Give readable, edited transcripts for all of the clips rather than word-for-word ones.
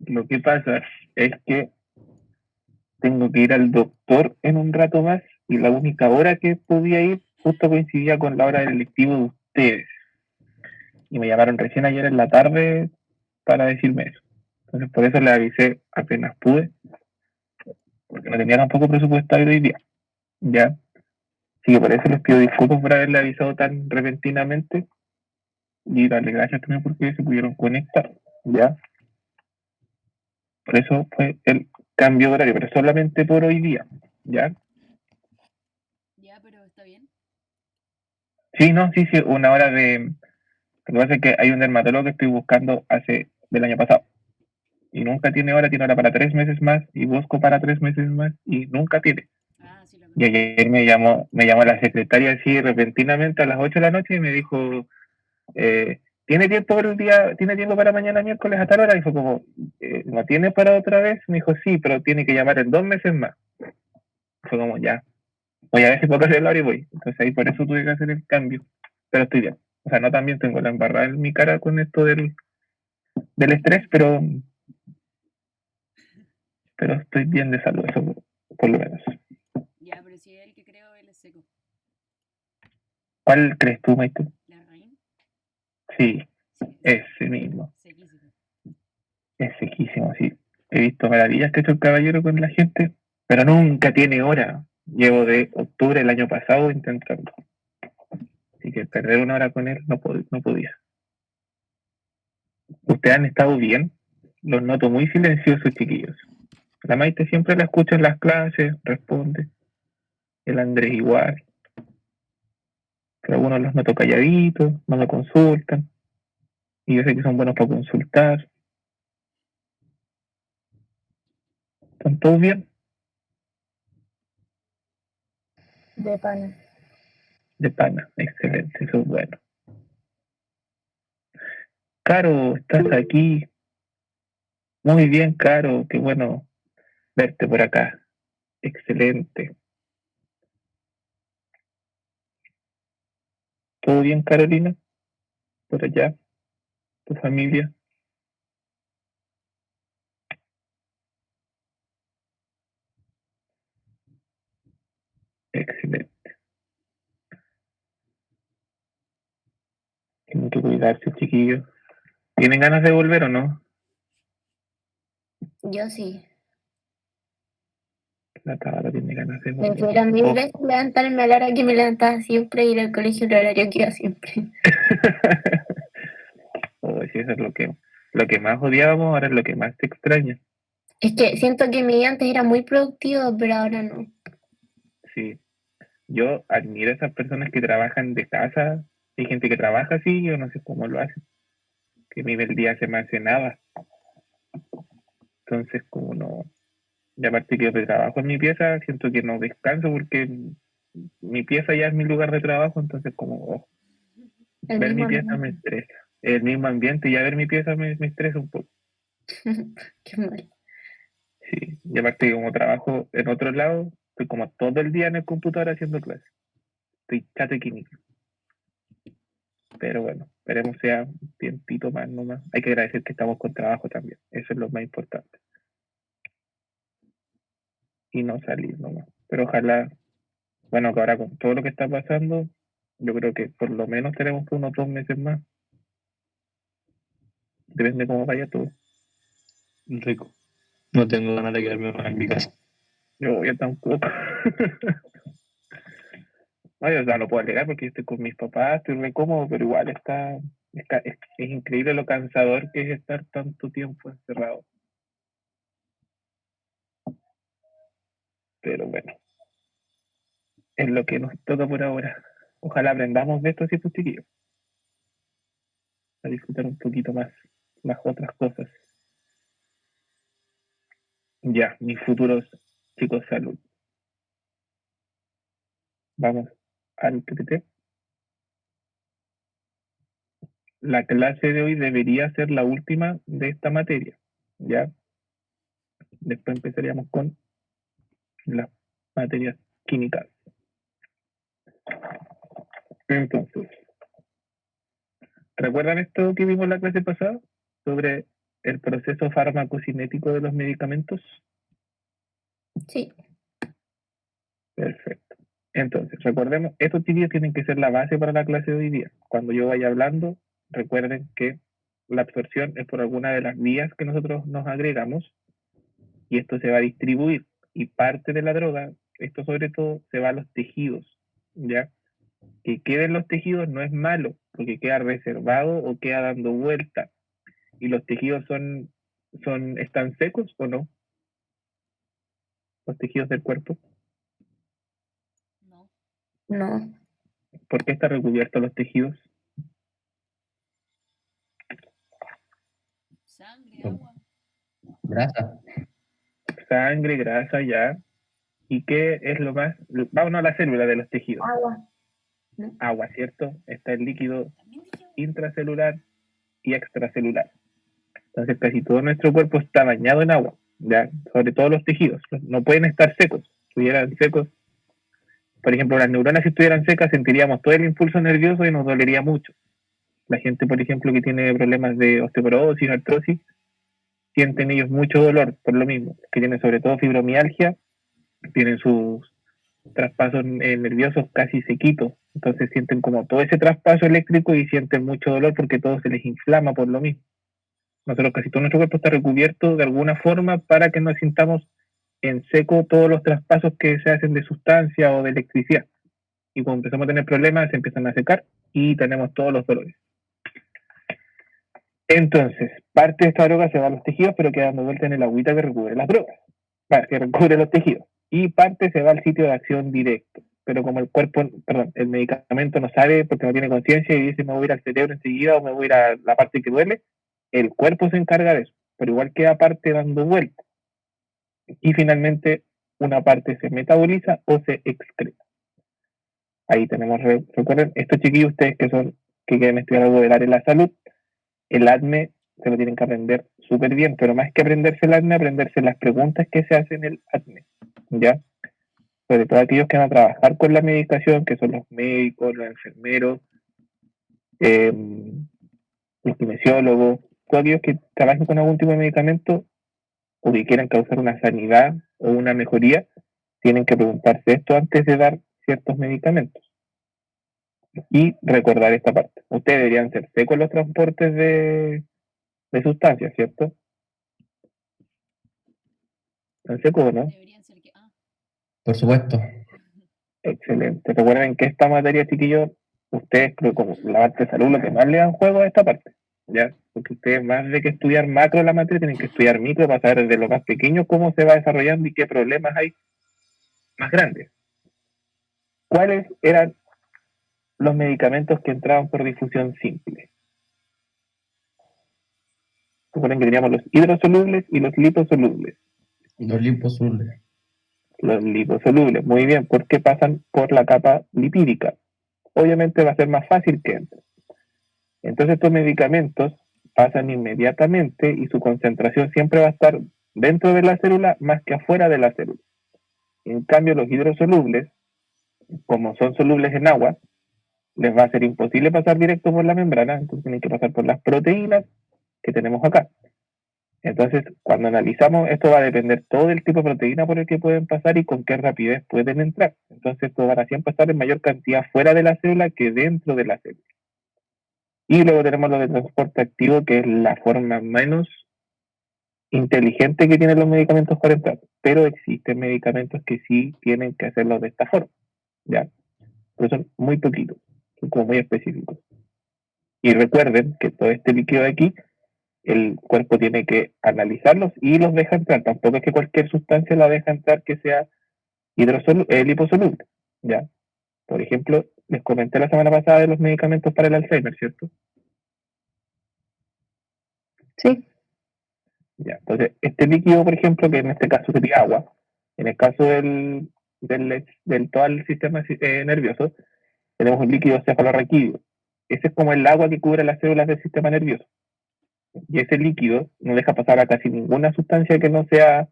Lo que pasa es que tengo que ir al doctor en un rato más y la única hora que podía ir justo coincidía con la hora del electivo de ustedes. Y me llamaron recién ayer en la tarde para decirme eso. Entonces por eso le avisé apenas pude, porque no tenía tampoco presupuestado hoy día. Ya. Así que por eso les pido disculpas por haberle avisado tan repentinamente y darle gracias también porque se pudieron conectar. Ya. Por eso fue el cambio de horario, pero solamente por hoy día. ¿Ya? Ya, pero está bien. Sí, no, sí, sí, una hora de. Lo que pasa es que hay un dermatólogo que estoy buscando hace del año pasado. Y nunca tiene hora para 3 meses más, y busco para 3 meses más, y nunca tiene. Ah, sí lo Y conozco. ayer me llamó la secretaria así repentinamente a las 8 de la noche y me dijo, ¿tiene tiempo para el día, tiene tiempo para mañana miércoles a tal hora? Y fue como, ¿no tiene para otra vez? Me dijo, sí, pero tiene que llamar en 2 meses más. Fue como, ya, voy a ver si puedo hacer el hora y voy. Entonces ahí por eso tuve que hacer el cambio. Pero estoy bien. O sea, no también tengo la embarrada en mi cara con esto del estrés, pero estoy bien de salud, eso por lo menos. Ya, pero si es el que creo, él es seco. ¿Cuál crees tú, Maite? ¿La raíz? Sí, Sí, es ese mismo. sequísimo. Es sequísimo, sí. He visto maravillas que ha hecho el caballero con la gente, pero nunca tiene hora. Llevo de octubre del año pasado intentando. Así que perder una hora con él no podía. ¿Ustedes han estado bien? Los noto muy silenciosos, chiquillos. La Maite siempre la escucha en las clases, responde. El Andrés igual. Pero algunos los noto calladitos, no me consultan. Y yo sé que son buenos para consultar. ¿Están todos bien? De pana. De pana, excelente, eso es bueno. Caro, estás aquí. Muy bien, Caro, qué bueno verte por acá. Excelente. ¿Todo bien, Carolina? ¿Por allá? ¿Tu familia? Excelente. Tienen que cuidarse, chiquillos. ¿Tienen ganas de volver o no? Yo sí. La Tabata tiene ganas de Me volver. fuera mil Oh. veces levantarme a la hora que me levantaba siempre y ir al colegio al horario que iba siempre. Oh, sí, eso es lo que más odiábamos, ahora es lo que más te extraña. Es que siento que mi día antes era muy productivo, pero ahora no. Sí, yo admiro a esas personas que trabajan de casa. Hay gente que trabaja así, yo no sé cómo lo hacen. Que vive el día se me hace nada. Entonces, como no. Y aparte que yo trabajo en mi pieza, siento que no descanso porque mi pieza ya es mi lugar de trabajo, entonces como El ver mi mismo pieza me ambiente. estresa. El mismo ambiente y ya ver mi pieza me estresa un poco. Qué mal. Sí. Y aparte que como trabajo en otro lado, estoy como todo el día en el computador haciendo clases. Estoy chate químico. Pero bueno, esperemos sea un tiempito más nomás. Hay que agradecer que estamos con trabajo también. Eso es lo más importante. Y no salir nomás. Pero ojalá, bueno, que ahora con todo lo que está pasando, yo creo que por lo menos tenemos unos 2 meses más. Depende de cómo vaya todo. Rico. No tengo ganas de quedarme más en mi casa. Yo tampoco. No, yo, o sea, no puedo alegar porque yo estoy con mis papás, estoy re cómodo, pero igual es increíble lo cansador que es estar tanto tiempo encerrado. Pero bueno, es lo que nos toca por ahora. Ojalá aprendamos de esto, sí, pues, chiquillos, a disfrutar un poquito más las otras cosas. Ya, mis futuros chicos, salud. Vamos al PPT. La clase de hoy debería ser la última de esta materia. Ya, después empezaríamos con las materias químicas. Entonces, ¿recuerdan esto que vimos la clase pasada? Sobre el proceso farmacocinético de los medicamentos? Sí. Perfecto. Entonces, recordemos, estos chiquillos tienen que ser la base para la clase de hoy día. Cuando yo vaya hablando, recuerden que la absorción es por alguna de las vías que nosotros nos agregamos y esto se va a distribuir. Y parte de la droga, esto sobre todo, se va a los tejidos, ¿ya? Que queden los tejidos no es malo, porque queda reservado o queda dando vuelta. ¿Y los tejidos están secos o no? Los tejidos del cuerpo. No. No. ¿Por qué están recubiertos los tejidos? Sangre, agua. Grasa. Sangre, grasa, ya. ¿Y qué es lo más? Vámonos a la célula de los tejidos. Agua. Agua, ¿cierto? Está el líquido También dije agua. intracelular y extracelular. Entonces casi todo nuestro cuerpo está bañado en agua, ¿ya? Sobre todo los tejidos. No pueden estar secos. Si estuvieran secos, por ejemplo, las neuronas si estuvieran secas sentiríamos todo el impulso nervioso y nos dolería mucho. La gente, por ejemplo, que tiene problemas de osteoporosis, artrosis, sienten ellos mucho dolor por lo mismo, que tienen sobre todo fibromialgia, tienen sus traspasos nerviosos casi sequitos, entonces sienten como todo ese traspaso eléctrico y sienten mucho dolor porque todo se les inflama por lo mismo. Nosotros casi todo nuestro cuerpo está recubierto de alguna forma para que nos sintamos en seco todos los traspasos que se hacen de sustancia o de electricidad. Y cuando empezamos a tener problemas se empiezan a secar y tenemos todos los dolores. Entonces, parte de esta droga se va a los tejidos, pero queda dando vuelta en el agüita que recubre las drogas, que recubre los tejidos. Y parte se va al sitio de acción directo. Pero como el cuerpo, perdón, el medicamento no sabe porque no tiene conciencia y dice me voy a ir al cerebro enseguida o me voy a ir a la parte que duele, el cuerpo se encarga de eso. Pero igual queda parte dando vuelta. Y finalmente una parte se metaboliza o se excreta. Ahí tenemos, recuerden, estos chiquillos ustedes que quieren estudiar algo del área de la salud, el ADME se lo tienen que aprender súper bien, pero más que aprenderse el ADME, aprenderse las preguntas que se hacen en el ADME, ¿ya? Sobre todo aquellos que van a trabajar con la medicación, que son los médicos, los enfermeros, los kinesiólogos, todos aquellos que trabajen con algún tipo de medicamento o que quieran causar una sanidad o una mejoría, tienen que preguntarse esto antes de dar ciertos medicamentos. Y recordar esta parte. Ustedes deberían ser secos en los transportes de sustancias, ¿cierto? ¿Están secos o no? Deberían ser que. Por supuesto. Excelente. Recuerden que esta materia, chiquillos, ustedes creo como la parte de salud lo que más le dan juego a esta parte, ¿ya? Porque ustedes más de que estudiar macro la materia, tienen que estudiar micro para saber desde lo más pequeño cómo se va desarrollando y qué problemas hay más grandes. ¿Cuáles eran los medicamentos que entraban por difusión simple? Recuerden que teníamos los hidrosolubles y los liposolubles. Los liposolubles. Los liposolubles, muy bien, porque pasan por la capa lipídica. Obviamente va a ser más fácil que entren. Entonces estos medicamentos pasan inmediatamente y su concentración siempre va a estar dentro de la célula más que afuera de la célula. En cambio, los hidrosolubles, como son solubles en agua, les va a ser imposible pasar directo por la membrana, entonces tienen que pasar por las proteínas que tenemos acá. Entonces, cuando analizamos, esto va a depender todo del tipo de proteína por el que pueden pasar y con qué rapidez pueden entrar. Entonces, esto van a siempre pasar en mayor cantidad fuera de la célula que dentro de la célula. Y luego tenemos lo de transporte activo, que es la forma menos inteligente que tienen los medicamentos para entrar. Pero existen medicamentos que sí tienen que hacerlo de esta forma, ¿ya? Pero son muy poquitos, son como muy específicos. Y recuerden que todo este líquido de aquí, el cuerpo tiene que analizarlos y los deja entrar. Tampoco es que cualquier sustancia la deja entrar que sea liposoluble, ¿ya? Por ejemplo, les comenté la semana pasada de los medicamentos para el Alzheimer, ¿cierto? Sí. Ya, entonces, este líquido, por ejemplo, que en este caso sería agua, en el caso del todo el sistema nervioso, tenemos un líquido cefalorraquídeo. Ese es como el agua que cubre las células del sistema nervioso. Y ese líquido no deja pasar a casi ninguna sustancia que no sea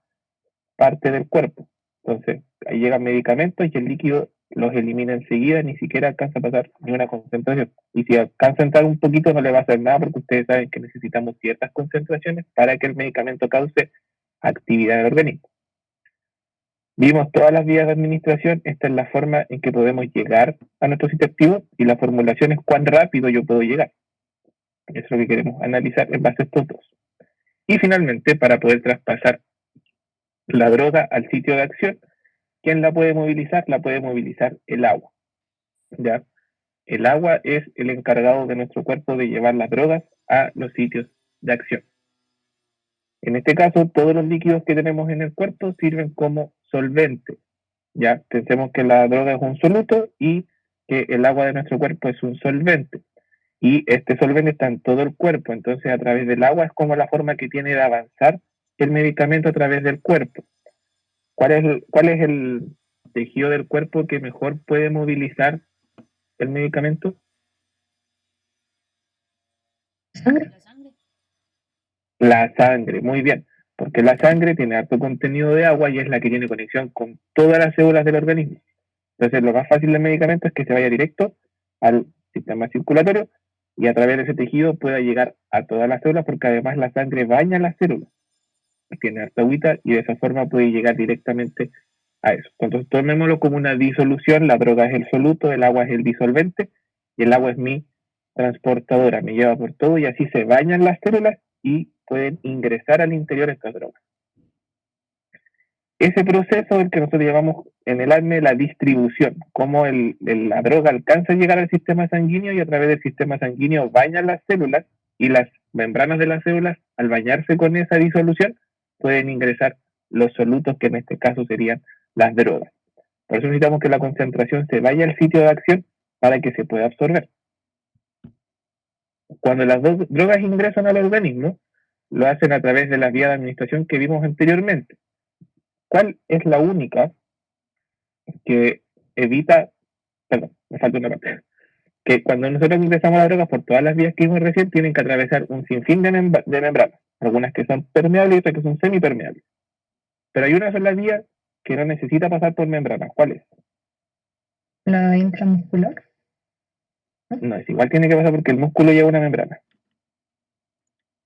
parte del cuerpo. Entonces, ahí llegan medicamentos y el líquido los elimina enseguida, ni siquiera alcanza a pasar ni una concentración. Y si alcanza a entrar un poquito, no le va a hacer nada, porque ustedes saben que necesitamos ciertas concentraciones para que el medicamento cause actividad del organismo. Vimos todas las vías de administración. Esta es la forma en que podemos llegar a nuestro sitio activo, y la formulación es cuán rápido yo puedo llegar. Eso es lo que queremos analizar en base a estos dos. Y finalmente, para poder traspasar la droga al sitio de acción, ¿quién la puede movilizar? La puede movilizar el agua. ¿Ya? El agua es el encargado de nuestro cuerpo de llevar las drogas a los sitios de acción. En este caso, todos los líquidos que tenemos en el cuerpo sirven como solvente. Ya pensemos que la droga es un soluto y que el agua de nuestro cuerpo es un solvente. Y este solvente está en todo el cuerpo, entonces a través del agua es como la forma que tiene de avanzar el medicamento a través del cuerpo. ¿Cuál es el tejido del cuerpo que mejor puede movilizar el medicamento? ¿Sangre? La sangre. La sangre, muy bien, porque la sangre tiene alto contenido de agua y es la que tiene conexión con todas las células del organismo. Entonces lo más fácil del medicamento es que se vaya directo al sistema circulatorio y a través de ese tejido pueda llegar a todas las células, porque además la sangre baña las células, tiene harta agüita y de esa forma puede llegar directamente a eso. Entonces tomémoslo como una disolución. La droga es el soluto, el agua es el disolvente y el agua es mi transportadora, me lleva por todo y así se bañan las células y pueden ingresar al interior estas drogas. Ese proceso es el que nosotros llamamos en el ADME la distribución, cómo la droga alcanza a llegar al sistema sanguíneo y a través del sistema sanguíneo baña las células, y las membranas de las células, al bañarse con esa disolución, pueden ingresar los solutos, que en este caso serían las drogas. Por eso necesitamos que la concentración se vaya al sitio de acción para que se pueda absorber. Cuando las drogas ingresan al organismo, lo hacen a través de las vías de administración que vimos anteriormente. ¿Cuál es la única que evita, perdón, me falta una parte, que cuando nosotros ingresamos las drogas por todas las vías que vimos recién, tienen que atravesar un sinfín de membranas, algunas que son permeables y otras que son semipermeables? Pero hay una sola vía que no necesita pasar por membranas. ¿Cuál es? La intramuscular. No, es igual, tiene que pasar porque el músculo lleva una membrana.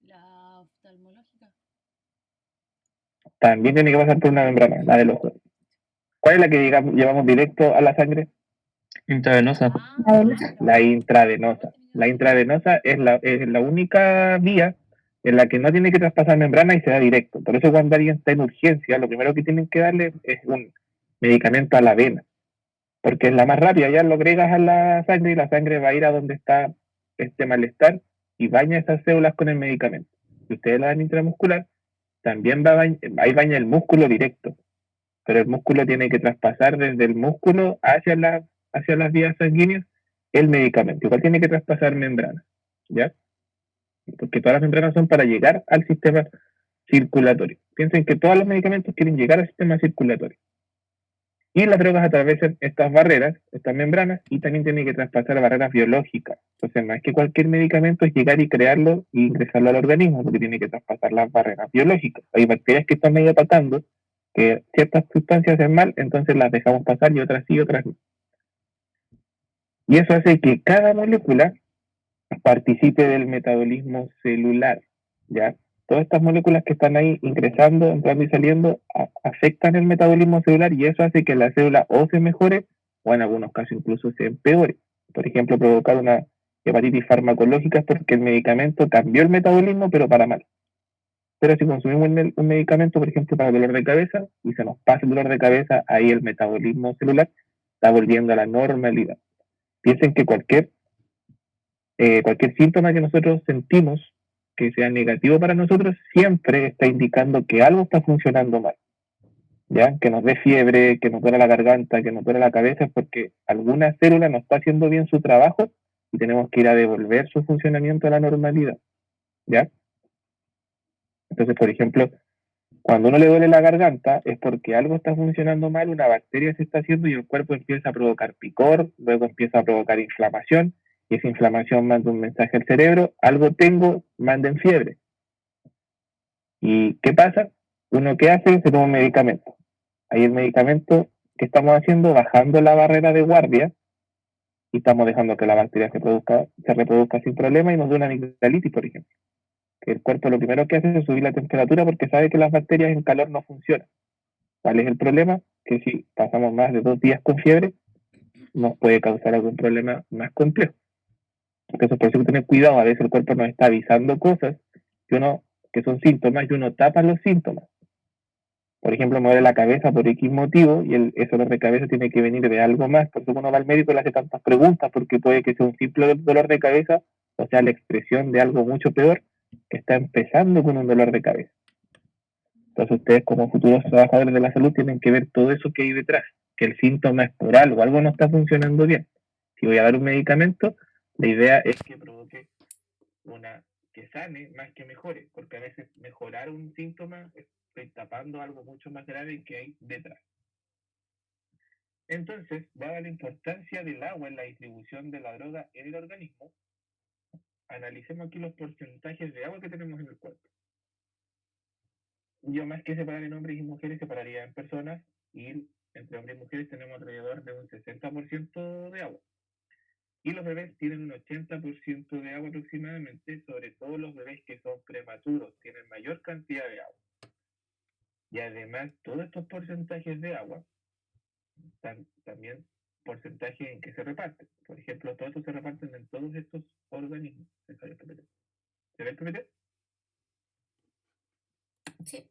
La oftalmológica. También tiene que pasar por una membrana, la del ojo. ¿Cuál es la que llevamos directo a la sangre? Intravenosa. La intravenosa. La intravenosa es la única vía en la que no tiene que traspasar membrana y se da directo. Por eso cuando alguien está en urgencia, lo primero que tienen que darle es un medicamento a la vena, porque es la más rápida. Ya lo agregas a la sangre y la sangre va a ir a donde está este malestar y baña esas células con el medicamento. Si ustedes la dan intramuscular, también ahí baña el músculo directo, pero el músculo tiene que traspasar desde el músculo hacia las vías sanguíneas el medicamento. Igual tiene que traspasar membranas, ¿ya? Porque todas las membranas son para llegar al sistema circulatorio. Piensen que todos los medicamentos quieren llegar al sistema circulatorio. Y las drogas atraviesan estas barreras, estas membranas, y también tienen que traspasar barreras biológicas. Entonces no es que cualquier medicamento es llegar y crearlo y ingresarlo al organismo, porque tiene que traspasar las barreras biológicas. Hay bacterias que están medio atacando, que ciertas sustancias hacen mal, entonces las dejamos pasar y otras sí, otras no. Y eso hace que cada molécula participe del metabolismo celular, ¿ya? Todas estas moléculas que están ahí ingresando, entrando y saliendo, afectan el metabolismo celular, y eso hace que la célula o se mejore o en algunos casos incluso se empeore. Por ejemplo, provocar una hepatitis farmacológica es porque el medicamento cambió el metabolismo, pero para mal. Pero si consumimos un medicamento, por ejemplo, para dolor de cabeza, y se nos pasa el dolor de cabeza, ahí el metabolismo celular está volviendo a la normalidad. Piensen que cualquier síntoma que nosotros sentimos que sea negativo para nosotros, siempre está indicando que algo está funcionando mal. ¿Ya? Que nos dé fiebre, que nos duele la garganta, que nos duele la cabeza, es porque alguna célula no está haciendo bien su trabajo y tenemos que ir a devolver su funcionamiento a la normalidad. ¿Ya? Entonces, por ejemplo, cuando uno le duele la garganta es porque algo está funcionando mal, una bacteria se está haciendo y el cuerpo empieza a provocar picor, luego empieza a provocar inflamación, y esa inflamación manda un mensaje al cerebro: algo tengo, manden fiebre. ¿Y qué pasa? Uno, ¿qué hace? Se toma un medicamento. Ahí el medicamento ¿qué estamos haciendo? Bajando la barrera de guardia y estamos dejando que la bacteria se reproduzca sin problema y nos dé una amigdalitis, por ejemplo. Que el cuerpo lo primero que hace es subir la temperatura porque sabe que las bacterias en calor no funcionan. ¿Cuál es el problema? Que si pasamos más de 2 días con fiebre, nos puede causar algún problema más complejo. Entonces, por eso hay que tener cuidado. A veces el cuerpo nos está avisando cosas que son síntomas y uno tapa los síntomas. Por ejemplo, me duele la cabeza por X motivo y ese dolor de cabeza tiene que venir de algo más. Por eso uno va al médico y le hace tantas preguntas porque puede que sea un simple dolor de cabeza o sea la expresión de algo mucho peor que está empezando con un dolor de cabeza. Entonces ustedes como futuros trabajadores de la salud tienen que ver todo eso que hay detrás, que el síntoma es por algo no está funcionando bien. Si voy a dar un medicamento, la idea es que provoque que sane más que mejore, porque a veces mejorar un síntoma estoy tapando algo mucho más grave que hay detrás. Entonces, dada la importancia del agua en la distribución de la droga en el organismo, analicemos aquí los porcentajes de agua que tenemos en el cuerpo. Yo más que separar en hombres y mujeres, separaría en personas y entre hombres y mujeres tenemos alrededor de un 60% de agua. Y los bebés tienen un 80% de agua aproximadamente, sobre todo los bebés que son prematuros, tienen mayor cantidad de agua. Y además, todos estos porcentajes de agua, también porcentajes en que se reparten. Por ejemplo, todos estos se reparten en todos estos organismos. ¿Se ve el PPT? Sí.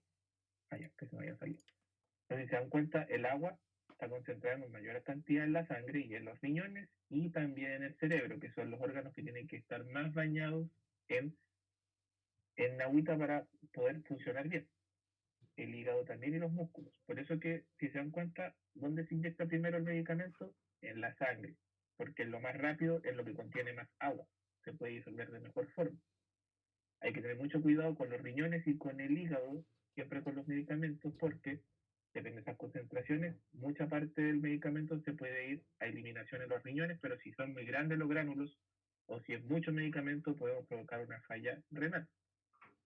Que se me había salido. Entonces, si se dan cuenta, el agua está concentrada en mayor cantidad en la sangre y en los riñones y también en el cerebro, que son los órganos que tienen que estar más bañados en agüita para poder funcionar bien. El hígado también y los músculos. Por eso que, si se dan cuenta, ¿dónde se inyecta primero el medicamento? En la sangre, porque lo más rápido es lo que contiene más agua. Se puede disolver de mejor forma. Hay que tener mucho cuidado con los riñones y con el hígado, siempre con los medicamentos, porque depende de esas concentraciones, mucha parte del medicamento se puede ir a eliminación en los riñones, pero si son muy grandes los gránulos o si es mucho medicamento, podemos provocar una falla renal.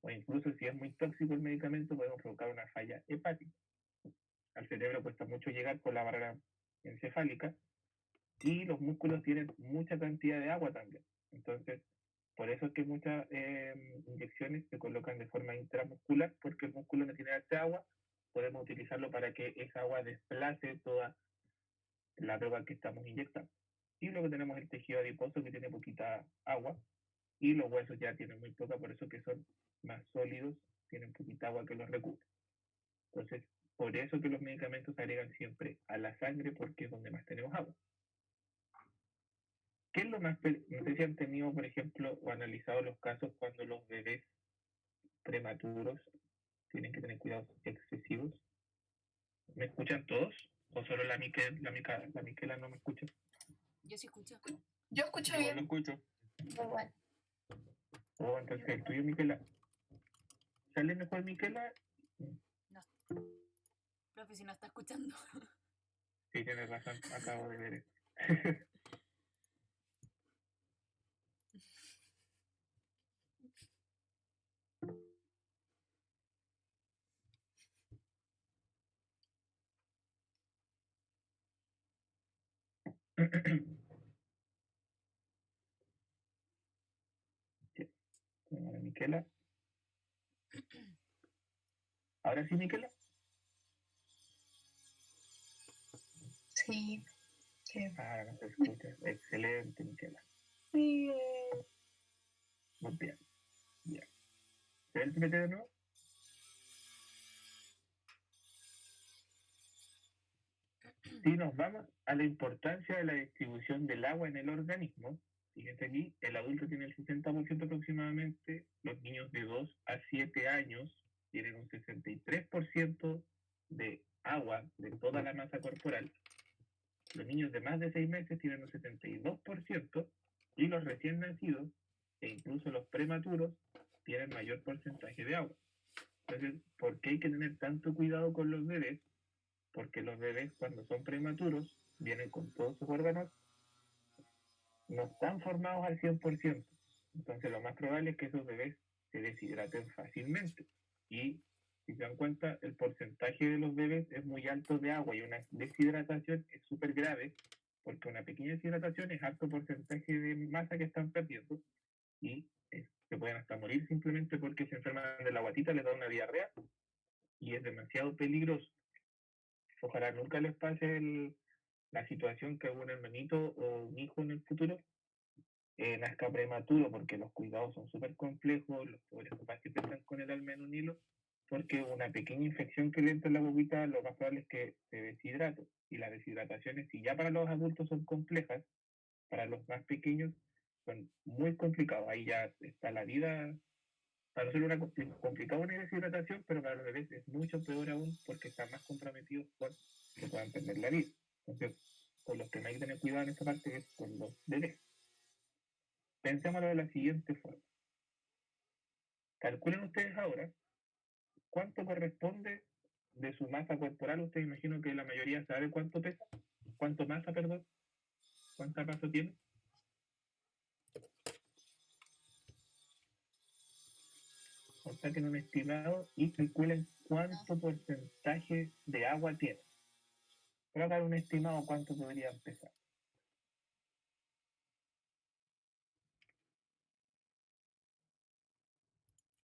O incluso si es muy tóxico el medicamento, podemos provocar una falla hepática. Al cerebro cuesta mucho llegar por la barrera encefálica y los músculos tienen mucha cantidad de agua también. Entonces, por eso es que muchas inyecciones se colocan de forma intramuscular, porque el músculo no tiene ese agua, podemos utilizarlo para que esa agua desplace toda la droga que estamos inyectando. Y luego tenemos el tejido adiposo que tiene poquita agua y los huesos ya tienen muy poca, por eso que son más sólidos, tienen poquita agua que los recubre. Entonces, por eso que los medicamentos se agregan siempre a la sangre porque es donde más tenemos agua. ¿Qué es lo más no sé si han tenido, por ejemplo, o analizado los casos cuando los bebés prematuros tienen que tener cuidados excesivos? ¿Me escuchan todos? ¿O solo la Miquela no me escucha? Yo sí escucho. Yo escucho Yo lo bien. escucho. Igual. Oh, entonces el tuyo, Miquela. ¿Sale mejor, Miquela? Profe, si no está escuchando. Sí, tienes razón, acabo de ver eso. Miquela. ¿Ahora sí, Miquela? Sí. Ah, no se escucha. Excelente, Miquela. Sí. Muy bien. Bien. ¿Se ve el PPT de nuevo? Si nos vamos a la importancia de la distribución del agua en el organismo, fíjense aquí, el adulto tiene el 60% aproximadamente, los niños de 2 a 7 años tienen un 63% de agua de toda la masa corporal, los niños de más de 6 meses tienen un 72% y los recién nacidos e incluso los prematuros tienen mayor porcentaje de agua. Entonces, ¿por qué hay que tener tanto cuidado con los bebés? Porque los bebés cuando son prematuros vienen con todos sus órganos, no están formados al 100%. Entonces lo más probable es que esos bebés se deshidraten fácilmente y si se dan cuenta, el porcentaje de los bebés es muy alto de agua y una deshidratación es súper grave, porque una pequeña deshidratación es alto porcentaje de masa que están perdiendo y se pueden hasta morir simplemente porque se enferman de la guatita, les da una diarrea y es demasiado peligroso. Ojalá nunca les pase la situación que algún hermanito o un hijo en el futuro nazca prematuro, porque los cuidados son súper complejos, los pobres papás que están con el alma en un hilo, porque una pequeña infección que le entra en la bobita, lo más probable es que se deshidrate. Y las deshidrataciones, si ya para los adultos son complejas, para los más pequeños son muy complicados. Ahí ya está la vida, para no ser una complicada una deshidratación, pero para los bebés es mucho peor aún porque están más comprometidos con que puedan perder la vida. Entonces, con los que no hay que tener cuidado en esta parte es con los bebés. Pensémoslo de la siguiente forma. Calculen ustedes ahora cuánto corresponde de su masa corporal. Ustedes imagino que la mayoría sabe cuánto pesa, cuánto masa, perdón, cuánta masa tiene. Saquen un estimado y calculen cuánto porcentaje de agua tiene. Para dar un estimado cuánto podrían pesar.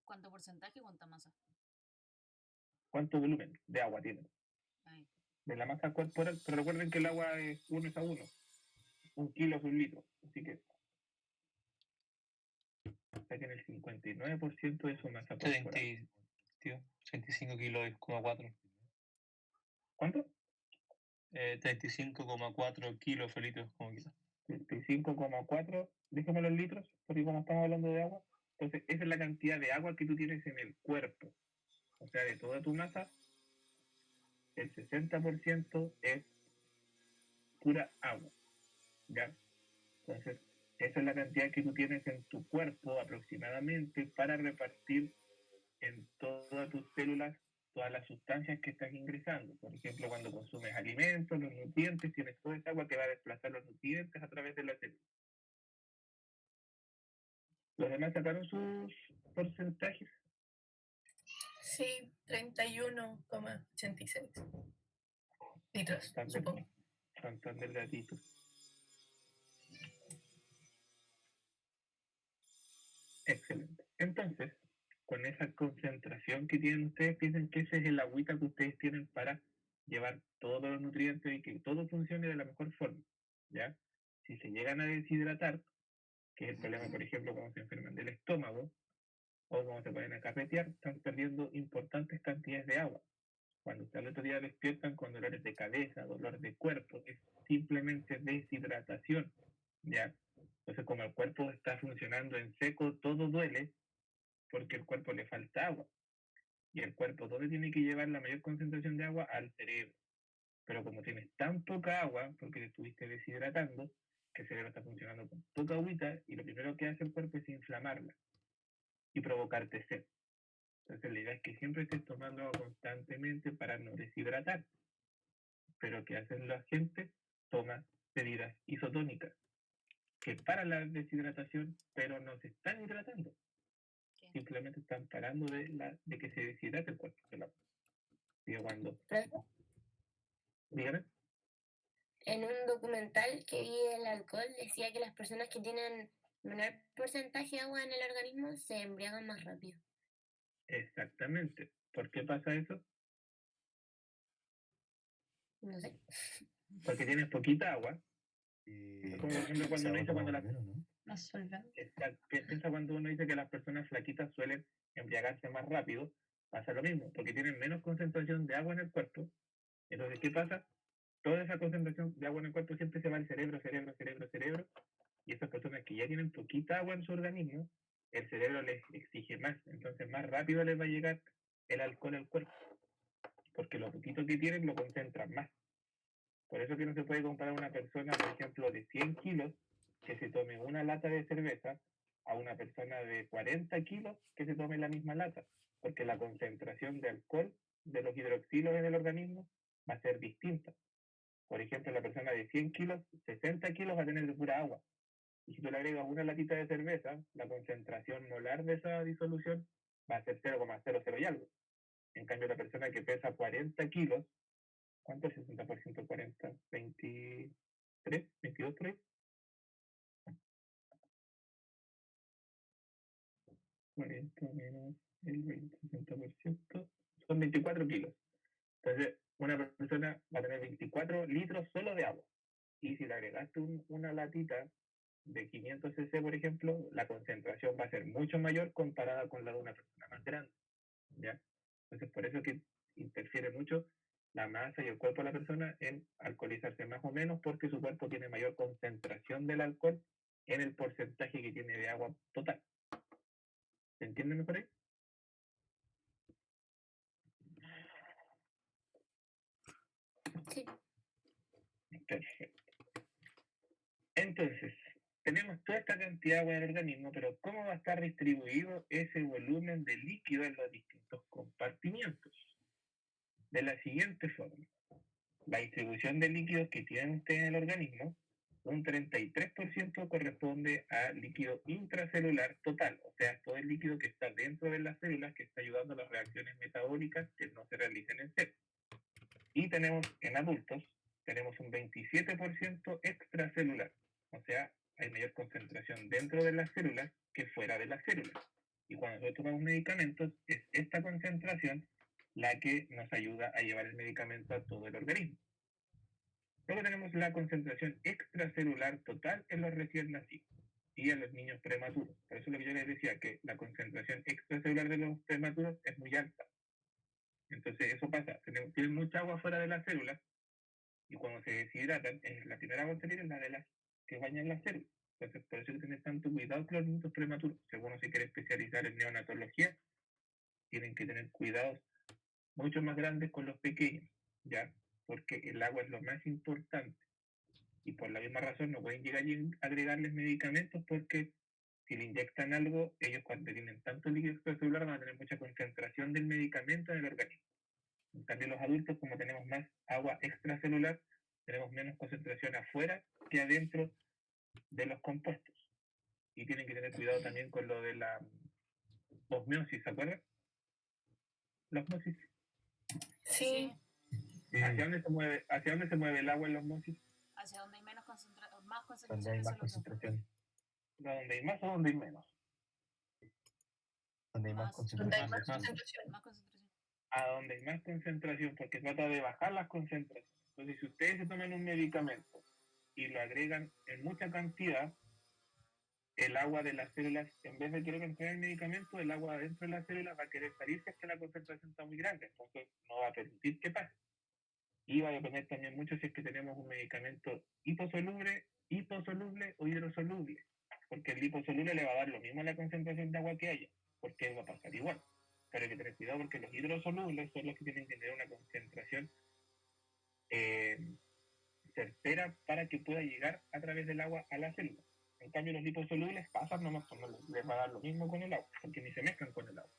¿Cuánto porcentaje y cuánta masa? ¿Cuánto volumen de agua tiene? Ahí. De la masa corporal. Pero recuerden que el agua es 1:1. 1 kilo es 1 litro. Así que saquen el 59% de su masa corporal. 35 kilos, 4. ¿Cuánto? 35,4 kilos litros como quizás. 35,4, déjamelo en litros, porque como estamos hablando de agua, entonces esa es la cantidad de agua que tú tienes en el cuerpo. O sea, de toda tu masa, el 60% es pura agua, ¿ya? Entonces, esa es la cantidad que tú tienes en tu cuerpo aproximadamente para repartir en todas tus células todas las sustancias que estás ingresando. Por ejemplo, cuando consumes alimentos, los nutrientes, tienes toda esa agua que va a desplazar los nutrientes a través de la célula. ¿Los demás sacaron sus porcentajes? Sí, 31,86 litros, supongo. Son tan delgaditos. Excelente. Entonces, con esa concentración que tienen ustedes, piensen que ese es el agüita que ustedes tienen para llevar todos los nutrientes y que todo funcione de la mejor forma, ¿ya? Si se llegan a deshidratar, que es el problema, por ejemplo, cuando se enferman del estómago o cuando se ponen a carretear, están perdiendo importantes cantidades de agua. Cuando ustedes al otro día despiertan con dolores de cabeza, dolor de cuerpo, es simplemente deshidratación, ¿ya? Entonces, como el cuerpo está funcionando en seco, todo duele porque el cuerpo le falta agua. Y el cuerpo, ¿dónde tiene que llevar la mayor concentración de agua? Al cerebro. Pero como tienes tan poca agua, porque te estuviste deshidratando, que el cerebro está funcionando con poca agüita, y lo primero que hace el cuerpo es inflamarla y provocarte sed. Entonces la idea es que siempre estés tomando agua constantemente para no deshidratar. Pero ¿qué hacen la gente? Toma bebidas isotónicas, que paran la deshidratación, pero no se están hidratando. ¿Qué? Simplemente están parando de que se deshidrate el cuerpo. Digo, cuando... Dígame. En un documental que vi del alcohol decía que las personas que tienen menor porcentaje de agua en el organismo se embriagan más rápido. Exactamente. ¿Por qué pasa eso? No sé. Porque tienes poquita agua. Como por ejemplo cuando uno dice cuando Más solvente. piensa cuando uno dice que las personas flaquitas suelen embriagarse más rápido, pasa lo mismo, porque tienen menos concentración de agua en el cuerpo. Entonces, ¿qué pasa? Toda esa concentración de agua en el cuerpo siempre se va al cerebro, y esas personas que ya tienen poquita agua en su organismo, el cerebro les exige más, entonces más rápido les va a llegar el alcohol al cuerpo, porque lo poquito que tienen lo concentran más. Por eso que no se puede comparar una persona, por ejemplo, de 100 kilos que se tome una lata de cerveza a una persona de 40 kilos que se tome la misma lata, porque la concentración de alcohol de los hidroxilos en el organismo va a ser distinta. Por ejemplo, la persona de 100 kilos, 60 kilos va a tener de pura agua. Y si tú le agregas una latita de cerveza, la concentración molar de esa disolución va a ser 0,00 y algo. En cambio, la persona que pesa 40 kilos, ¿cuánto es 60% 40? 23, 22 por ahí. 40 menos el 20, 60%, son 24 kilos. Entonces, una persona va a tener 24 litros solo de agua. Y si le agregaste una latita de 500 cc, por ejemplo, la concentración va a ser mucho mayor comparada con la de una persona más grande, ¿ya? Entonces, por eso que interfiere mucho la masa y el cuerpo de la persona en alcoholizarse más o menos, porque su cuerpo tiene mayor concentración del alcohol en el porcentaje que tiene de agua total. ¿Se entiende mejor ahí? Sí. Perfecto. Entonces, tenemos toda esta cantidad de agua en el organismo, pero ¿cómo va a estar distribuido ese volumen de líquido en los distintos compartimientos? De la siguiente forma. La distribución de líquidos que tienen ustedes en el organismo, un 33% corresponde a líquido intracelular total, o sea, todo el líquido que está dentro de las células que está ayudando a las reacciones metabólicas que no se realicen en células. Y tenemos en adultos, tenemos un 27% extracelular, o sea, hay mayor concentración dentro de las células que fuera de las células. Y cuando nosotros tomamos medicamentos, es esta concentración la que nos ayuda a llevar el medicamento a todo el organismo. Luego tenemos la concentración extracelular total en los recién nacidos y en los niños prematuros. Por eso es lo que yo les decía, que la concentración extracelular de los prematuros es muy alta. Entonces eso pasa, tienen mucha agua fuera de las células y cuando se deshidratan, la primera agua a salir es la de las que bañan las células. Entonces por eso hay que tener tanto cuidado con los niños prematuros. Si uno se quiere especializar en neonatología, tienen que tener cuidados mucho más grandes con los pequeños, ¿ya? Porque el agua es lo más importante. Y por la misma razón no pueden llegar a agregarles medicamentos porque si le inyectan algo, ellos cuando tienen tanto líquido extracelular van a tener mucha concentración del medicamento en el organismo. En cambio, los adultos, como tenemos más agua extracelular, tenemos menos concentración afuera que adentro de los compuestos. Y tienen que tener cuidado también con lo de la osmosis, ¿se acuerdan? La osmosis. Sí. ¿Hacia dónde se mueve el agua en la osmosis? Hacia donde hay más Donde hay concentración de más solución. concentración. ¿Dónde hay más o donde hay menos? Donde hay más Donde hay concentración. más concentración. Más concentración. A donde hay más concentración, porque trata de bajar las concentraciones. Entonces, si ustedes se toman un medicamento y lo agregan en mucha cantidad, el agua de las células, en vez de querer entrar el medicamento, el agua dentro de las células va a querer salir si es que la concentración está muy grande, entonces no va a permitir que pase. Y va a depender también mucho si es que tenemos un medicamento hiposoluble o hidrosoluble, porque el liposoluble le va a dar lo mismo a la concentración de agua que haya, porque va a pasar igual. Pero hay que tener cuidado porque los hidrosolubles son los que tienen que tener una concentración certera para que pueda llegar a través del agua a la célula. En cambio, los liposolubles pasan nomás, les va a dar lo mismo con el agua, porque ni se mezclan con el agua.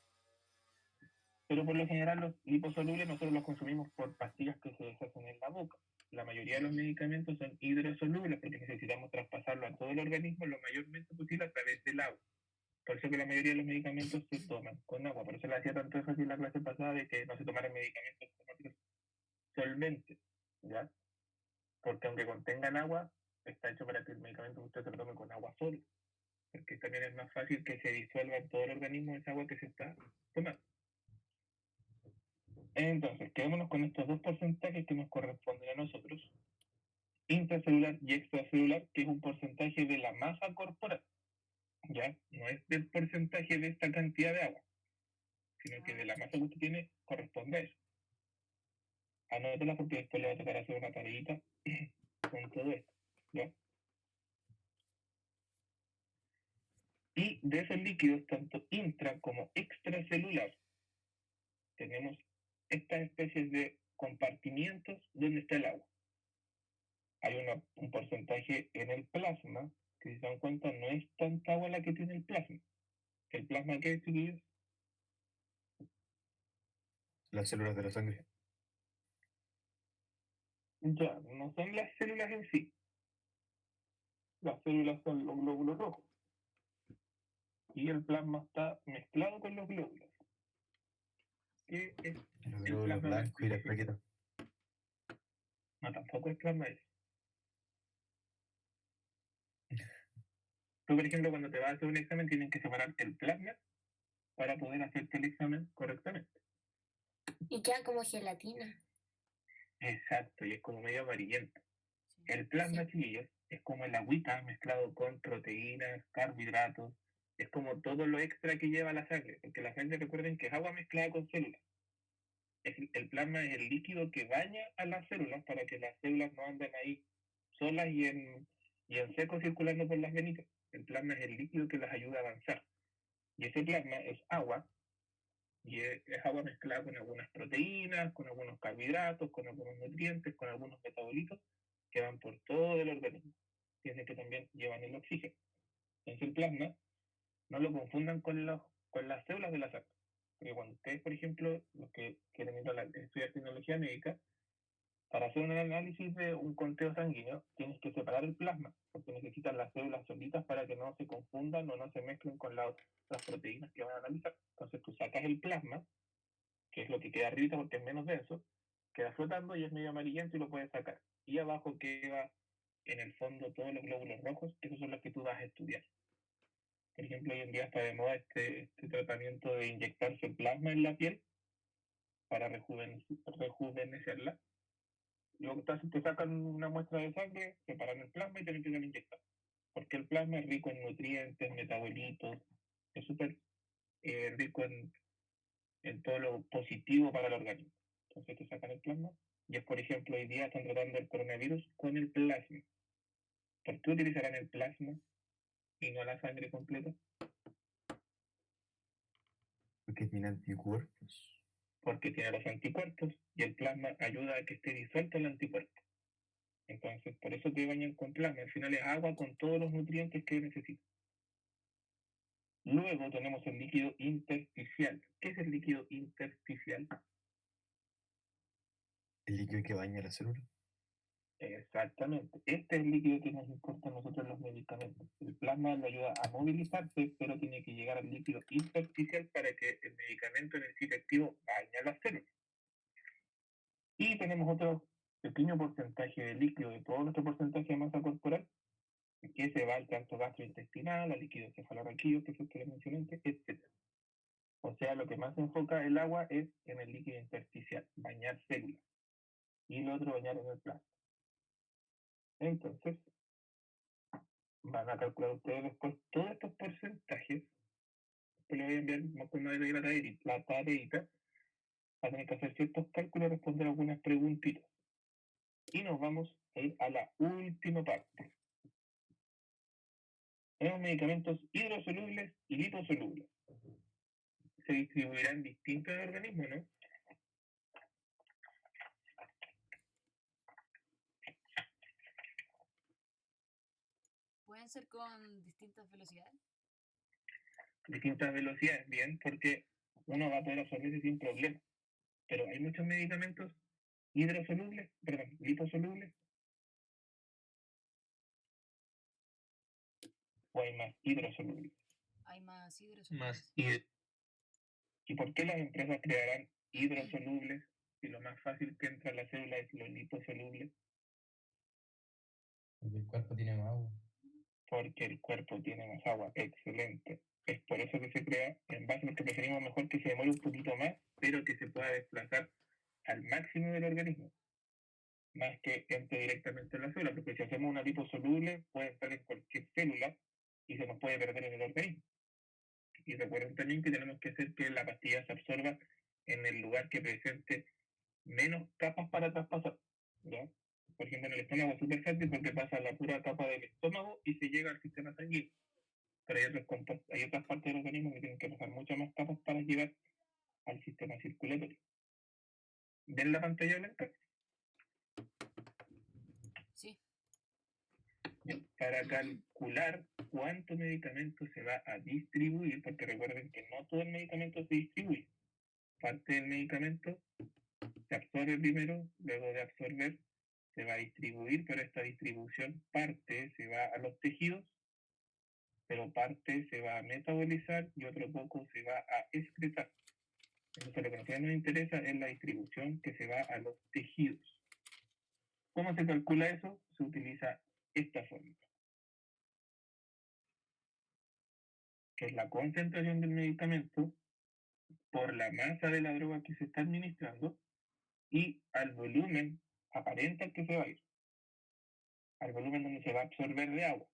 Pero por lo general los liposolubles nosotros los consumimos por pastillas que se deshacen en la boca. La mayoría de los medicamentos son hidrosolubles porque necesitamos traspasarlo a todo el organismo lo mayormente posible a través del agua. Por eso que la mayoría de los medicamentos se toman con agua. Por eso le hacía tanto énfasis en la clase pasada de que no se tomaran medicamentos como otros solventes, ¿ya? Porque aunque contengan agua, está hecho para que el medicamento usted se lo tome con agua sola. Porque también es más fácil que se disuelva en todo el organismo esa agua que se está tomando. Entonces, quedémonos con estos dos porcentajes que nos corresponden a nosotros, intracelular y extracelular, que es un porcentaje de la masa corporal, ¿ya? No es del porcentaje de esta cantidad de agua, sino que de la masa que usted tiene corresponde a eso. Anótela porque después le va a tocar hacer una tareita con todo esto, ¿ya? Y de esos líquidos, tanto intra como extracelular, tenemos estas especies de compartimientos donde está el agua. Hay un porcentaje en el plasma, que si se dan cuenta no es tanta agua la que tiene el plasma. ¿El plasma qué es, chiquillos? Las células de la sangre. Ya, no son las células en sí. Las células son los glóbulos rojos. Y el plasma está mezclado con los glóbulos. ¿Qué es Los el glóbulos plasma blancos y las blanco? plaquetas. No, tampoco es plasma eso. Tú, por ejemplo, cuando te vas a hacer un examen, tienen que separar el plasma para poder hacerte el examen correctamente. Y queda como gelatina. Exacto, y es como medio amarillento. Sí. El plasma, Sí. chiquillos, es como el agüita mezclado con proteínas, carbohidratos, es como todo lo extra que lleva la sangre, porque la sangre, recuerden que es agua mezclada con células. El plasma es el líquido que baña a las células para que las células no anden ahí solas y en seco circulando por las venitas. El plasma es el líquido que las ayuda a avanzar. Y ese plasma es agua, y es agua mezclada con algunas proteínas, con algunos carbohidratos, con algunos nutrientes, con algunos metabolitos que van por todo el organismo. Piensen que también llevan el oxígeno. Entonces el plasma, no lo confundan con las células de la sangre. Porque cuando ustedes, por ejemplo, los que quieren ir a estudiar tecnología médica, para hacer un análisis de un conteo sanguíneo, tienes que separar el plasma, porque necesitan las células solitas para que no se confundan o no se mezclen con las proteínas que van a analizar. Entonces tú sacas el plasma, que es lo que queda arriba porque es menos denso, queda flotando y es medio amarillento y lo puedes sacar. Y abajo queda en el fondo todos los glóbulos rojos, que esos son los que tú vas a estudiar. Por ejemplo, hoy en día está de moda este tratamiento de inyectarse plasma en la piel para rejuvenecerla. Luego te sacan una muestra de sangre, separan el plasma y te lo empiezan a inyectar. Porque el plasma es rico en nutrientes, metabolitos, es súper rico en todo lo positivo para el organismo. Entonces te sacan el plasma y es, por ejemplo, hoy día están tratando el coronavirus con el plasma. ¿Por qué utilizarán el plasma y no la sangre completa? Porque tiene anticuerpos. Porque tiene los anticuerpos y el plasma ayuda a que esté disuelto el anticuerpo. Entonces, por eso te bañan con plasma. Al final es agua con todos los nutrientes que necesitas. Luego tenemos el líquido intersticial. ¿Qué es el líquido intersticial? El líquido que baña la célula. Exactamente. Este es el líquido que nos importa a nosotros en los medicamentos. El plasma lo ayuda a movilizarse, pero tiene que llegar al líquido intersticial para que el medicamento en el sitio activo bañe las células. Y tenemos otro pequeño porcentaje de líquido de todo nuestro porcentaje de masa corporal que se va al tracto gastrointestinal, al líquido cefalorraquídeo, que es el que les mencioné antes, etc. O sea, lo que más se enfoca el agua es en el líquido intersticial, bañar células. Y lo otro, bañar en el plasma. Entonces, van a calcular ustedes después todos estos porcentajes, que le voy a enviar más con una de la tareita, va a tener que hacer ciertos cálculos y responder algunas preguntitas. Y nos vamos a ir a la última parte. Tenemos medicamentos hidrosolubles y liposolubles. Se distribuirán distintos en el organismo, ¿no? ¿Pueden ser con distintas velocidades? Distintas velocidades, bien, porque uno va a poder absorberse sin problema. Pero hay muchos medicamentos liposolubles, o hay más hidrosolubles. Hay más Más hidrosolubles. ¿Y por qué las empresas crearán hidrosolubles si lo más fácil que entra a la célula es lo liposoluble? Porque el cuerpo tiene más agua. Porque el cuerpo tiene más agua. Excelente. Es por eso que se crea, en base a lo que preferimos mejor que se demore un poquito más, pero que se pueda desplazar al máximo del organismo, más que entre directamente en la célula, porque si hacemos una liposoluble puede estar en cualquier célula y se nos puede perder en el organismo. Y recuerden también que tenemos que hacer que la pastilla se absorba en el lugar que presente menos capas para traspasar, ¿ya? Por ejemplo, en el estómago es súper fácil porque pasa la pura capa del estómago y se llega al sistema sanguíneo. Pero hay otras partes del organismo que tienen que pasar muchas más capas para llegar al sistema circulatorio. ¿Ven la pantalla blanca? Sí. ¿Ya? Para calcular cuánto medicamento se va a distribuir, porque recuerden que no todo el medicamento se distribuye. Parte del medicamento se absorbe primero, luego de absorber se va a distribuir, pero esta distribución parte se va a los tejidos, pero parte se va a metabolizar y otro poco se va a excretar. Entonces lo que a nosotros nos interesa es la distribución que se va a los tejidos. ¿Cómo se calcula eso? Se utiliza esta fórmula, que es la concentración del medicamento por la masa de la droga que se está administrando y al volumen aparente al que se va a ir, al volumen donde se va a absorber de agua,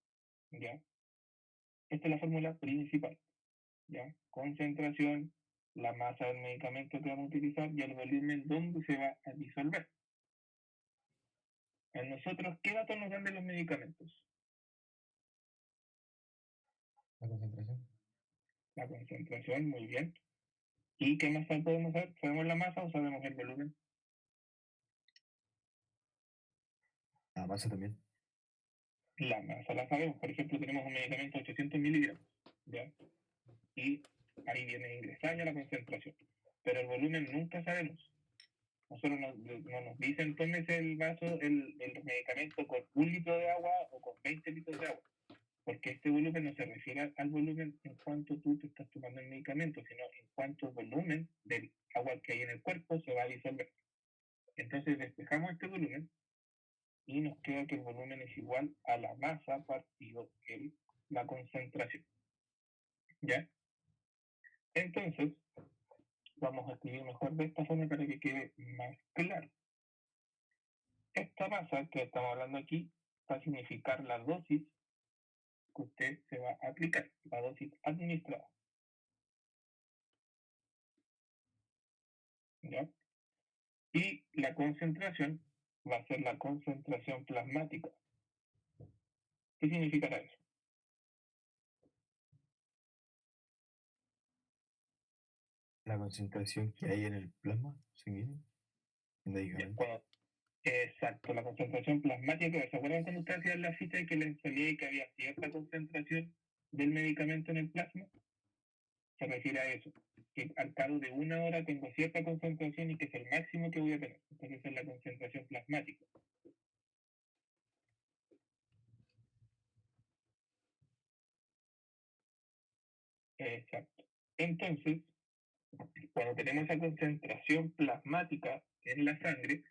¿ya? Esta es la fórmula principal, ¿ya? Concentración, la masa del medicamento que vamos a utilizar y el volumen donde se va a disolver. A nosotros, ¿qué datos nos dan de los medicamentos? La concentración. La concentración, muy bien. ¿Y qué más podemos saber? ¿Sabemos la masa o sabemos el volumen? La masa también. La masa la sabemos. Por ejemplo, tenemos un medicamento de 800 miligramos, ¿ya? Y ahí viene ingresada ya la concentración. Pero el volumen nunca sabemos. Nosotros no nos dicen tómese el vaso, el medicamento con 1 litro de agua o con 20 litros de agua. Porque este volumen no se refiere al volumen en cuanto tú te estás tomando el medicamento, sino en cuánto volumen del agua que hay en el cuerpo se va a disolver. Entonces despejamos este volumen y nos queda que el volumen es igual a la masa partido la concentración. ¿Ya? Entonces, vamos a escribir mejor de esta forma para que quede más claro. Esta masa que estamos hablando aquí va a significar la dosis que usted se va a aplicar, la dosis administrada. ¿Ya? Y la concentración va a ser la concentración plasmática. ¿Qué significará eso? La concentración que hay en el plasma sanguíneo. El medicamento. Exacto, la concentración plasmática. ¿Se acuerdan cuando ustedes hacían la cita y que les salía y que había cierta concentración del medicamento en el plasma? Se refiere a eso, que al cabo de 1 hora tengo cierta concentración y que es el máximo que voy a tener. Entonces esa es la concentración plasmática. Exacto. Entonces, cuando tenemos esa concentración plasmática en la sangre,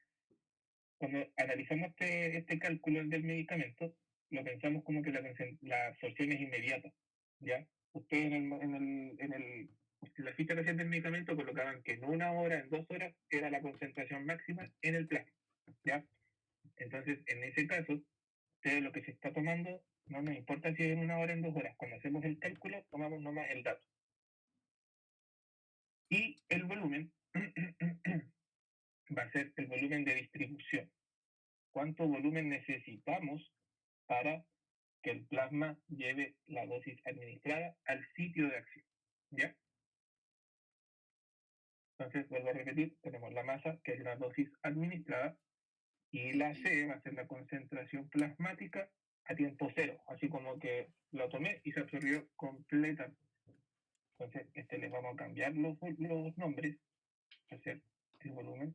cuando analizamos este cálculo del medicamento, lo pensamos como que la absorción es inmediata, ¿ya? Ustedes en la ficha que hacían del medicamento colocaban que en 1 hora, en 2 horas, era la concentración máxima en el plasma, ¿ya? Entonces, en ese caso, ustedes lo que se está tomando, no nos importa si es en 1 hora, en 2 horas. Cuando hacemos el cálculo, tomamos nomás el dato. Y el volumen va a ser el volumen de distribución. ¿Cuánto volumen necesitamos para que el plasma lleve la dosis administrada al sitio de acción? ¿Ya? Entonces, vuelvo a repetir, tenemos la masa, que es la dosis administrada, y la C va a ser la concentración plasmática a tiempo cero, así como que lo tomé y se absorbió completamente. Entonces, les vamos a cambiar los nombres, va a ser el volumen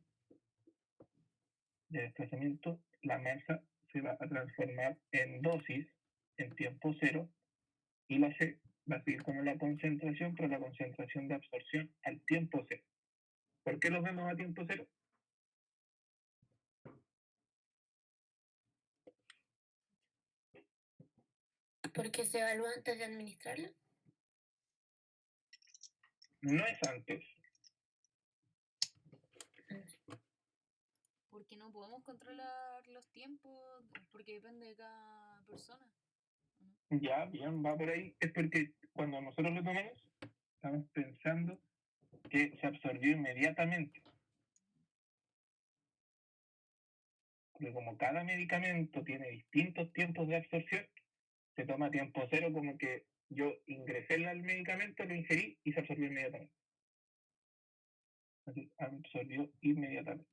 de desplazamiento, la masa se va a transformar en dosis en tiempo cero, y la C va a seguir como la concentración, pero la concentración de absorción al tiempo cero. ¿Por qué los vemos a tiempo cero? Porque se evalúa antes de administrarlo. No es antes. Porque no podemos controlar los tiempos, porque depende de cada persona. Ya, bien, va por ahí. Es porque cuando nosotros lo tomamos, estamos pensando que se absorbió inmediatamente. Porque como cada medicamento tiene distintos tiempos de absorción, se toma a tiempo cero, como que yo ingresé el medicamento, lo ingerí y se absorbió inmediatamente. Así, absorbió inmediatamente.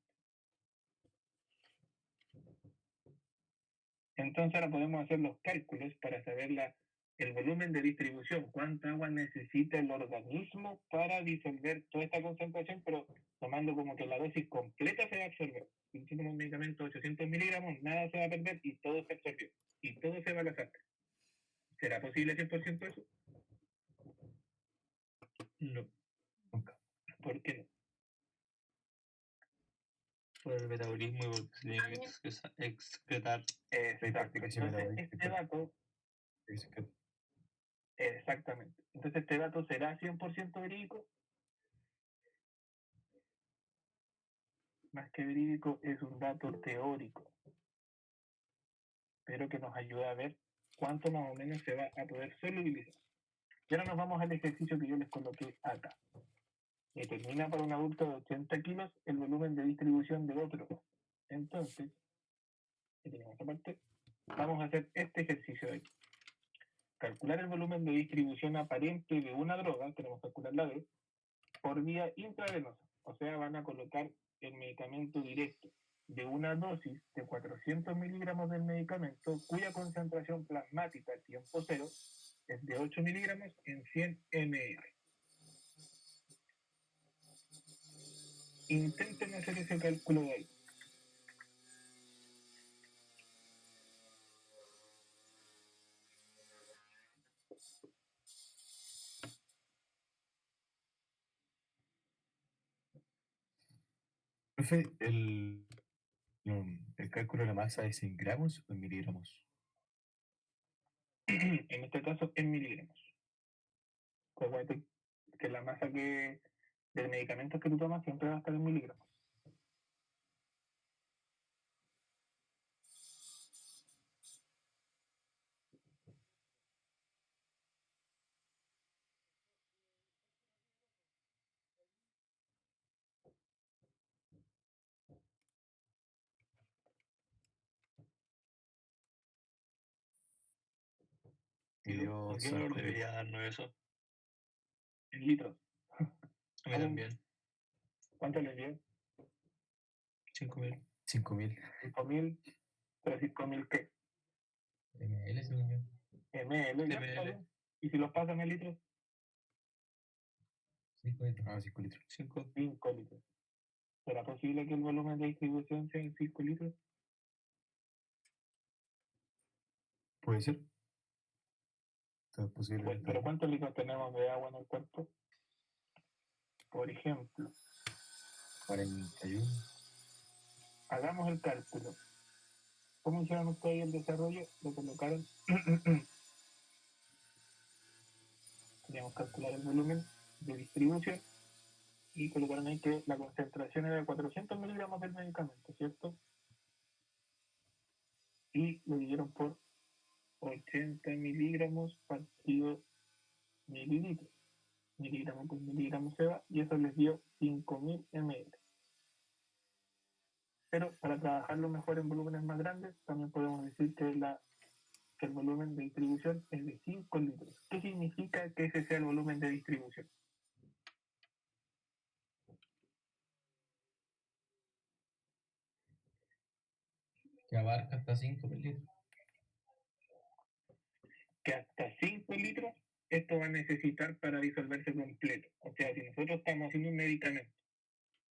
Entonces ahora podemos hacer los cálculos para saber el volumen de distribución, cuánta agua necesita el organismo para disolver toda esta concentración, pero tomando como que la dosis completa se va a absorber. Si tenemos un medicamento de 800 miligramos, nada se va a perder y todo se absorbió. Y todo se va a la sangre. ¿Será posible 100% eso? No, nunca. por qué no? Por el metabolismo y porque se tiene que excretar. Hay Exacto. prácticas Entonces, metabólicas este dato, que dicen que exactamente. Entonces, este dato será 100% verídico. Más que verídico, es un dato teórico, pero que nos ayuda a ver cuánto más o menos se va a poder solubilizar. Y ahora nos vamos al ejercicio que yo les coloqué acá. Determina para un adulto de 80 kilos el volumen de distribución de otro. Entonces, que tenemos esta parte, vamos a hacer este ejercicio de aquí. Calcular el volumen de distribución aparente de una droga, tenemos que calcular la D, por vía intravenosa. O sea, van a colocar el medicamento directo de una dosis de 400 miligramos del medicamento cuya concentración plasmática a tiempo cero es de 8 miligramos en 100 ml. Intenten hacer ese cálculo de ahí. Profe, el cálculo de la masa es en gramos o en miligramos. En este caso, en miligramos. Acuérdate que la masa del medicamento que tú tomas siempre va a estar en miligramos. Y dio ¿Por qué solo no con debería darnos eso? En litros. A mí también. ¿Cuánto les dio? 5.000. 5.000. 5.000, pero 5.000 ¿qué? ML, según yo. ml, ya, está ml. bien. Y si los pasan en litros, 5 litros. Ah, 5 litros. 5. 5 litros. ¿Será posible que el volumen de distribución sea en 5 litros? Puede ser. Todo es posible. en esta Pero vida. ¿cuántos litros tenemos de agua en el cuerpo? Por ejemplo, 41. hagamos el cálculo. ¿Cómo hicieron ustedes el desarrollo? Lo colocaron. Teníamos que calcular el volumen de distribución y colocaron ahí que la concentración era de 400 miligramos del medicamento, ¿cierto? Y lo dividieron por 80 miligramos partido mililitros. Miligramo por miligramo se va y eso les dio 5.000 ml. Pero para trabajarlo mejor en volúmenes más grandes, también podemos decir que el volumen de distribución es de 5 litros. ¿Qué significa que ese sea el volumen de distribución? Que abarca hasta 5 litros. Que hasta 5 litros esto va a necesitar para disolverse completo. O sea, si nosotros estamos haciendo un medicamento,